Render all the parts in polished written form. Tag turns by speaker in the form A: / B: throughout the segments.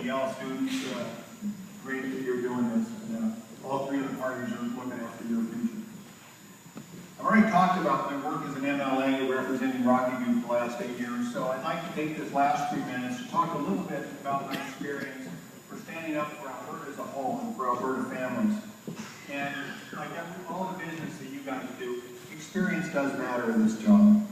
A: the Yale students. Great that you're doing this. And, all three of the parties are looking after your future. I've already talked about my work as an MLA representing Rocky View for the last 8 years, so I'd like to take this last 3 minutes to talk a little bit about my experience for standing up for Alberta as a whole and for Alberta families. And like all the business that you guys do, experience does matter in this job.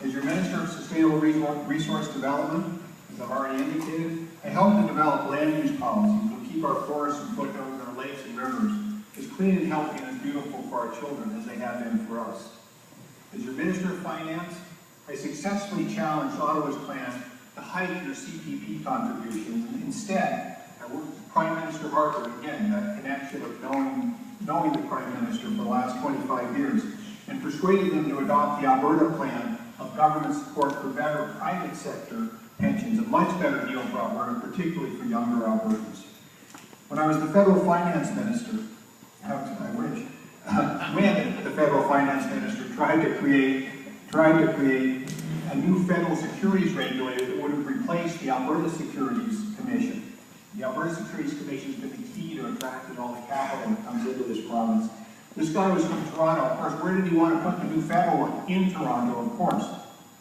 A: As your Minister of Sustainable Resource Development, as I've already indicated, I help to develop land use policies that keep our forests and foothills and our lakes and rivers as clean and healthy and as beautiful for our children as they have been for us. As your Minister of Finance, I successfully challenged Ottawa's plan to hike your CPP contributions, and instead, I worked with Prime Minister Harper, again, that connection of knowing the Prime Minister for the last 25 years, and persuaded them to adopt the Alberta plan of government support for better private sector pensions, a much better deal for Alberta, particularly for younger Albertans. When I was the federal finance minister, when the federal finance minister tried to create a new federal securities regulator that would have replaced the Alberta Securities Commission. The Alberta Securities Commission has been the key to attracting all the capital that comes into this province. This guy was from Toronto. Of course, where did he want to put the new federal one? In Toronto, of course.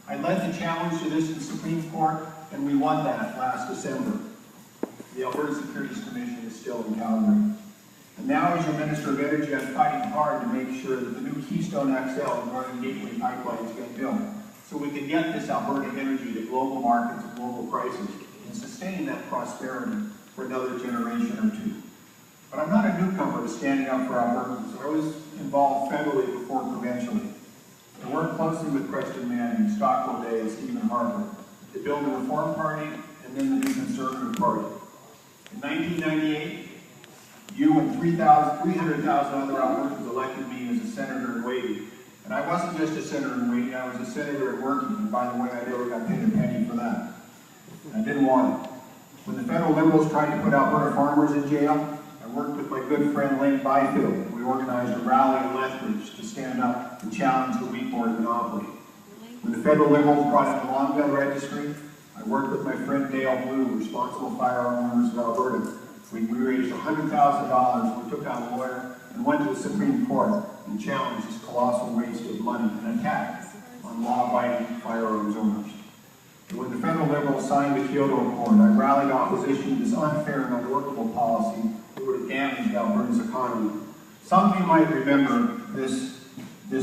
A: I led the challenge to this in the Supreme Court, and we won that last December. The Alberta Securities Commission is still in Calgary. And now, as your Minister of Energy, I'm fighting hard to make sure that the new Keystone XL and Northern Gateway pipelines get built, so we can get this Alberta energy to global markets and global prices and sustain that prosperity for another generation or two. But I'm not a newcomer to standing up for Albertans. I was involved federally before provincially. I worked closely with Preston Manning, Scott O'Day, and Stephen Harper to build the Reform Party and then the New Conservative Party. In 1998, you and 300,000 other Albertans elected me as a senator in waiting. And I wasn't just a senator in waiting, I was a senator in working. And by the way, I never got paid a penny for that. And I didn't want it. When the federal Liberals tried to put Alberta farmers in jail, I worked with my good friend Lane Byfield. We organized a rally in Lethbridge to stand up and challenge the wheat board monopoly. When the federal Liberals brought in the long gun registry, I worked with my friend Dale Blue, responsible firearm owners of Alberta. We raised $100,000, we took out a lawyer, and went to the Supreme Court and challenged this colossal waste of money and attack on law-abiding firearms owners. And when the federal Liberals signed the Kyoto Accord, I rallied opposition to this unfair and unworkable policy that would have damaged Alberta's economy. Some of you might remember this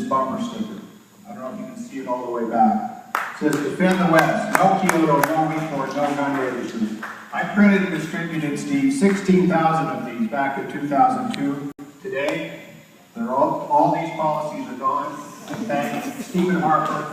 A: bumper sticker. I don't know if you can see it all the way back. It says, "Defend the West, no Kyoto, no wheat board, no gun registries." I printed and distributed, Steve, 16,000 of these back in 2002. Today, all these policies are gone. I thank Stephen Harper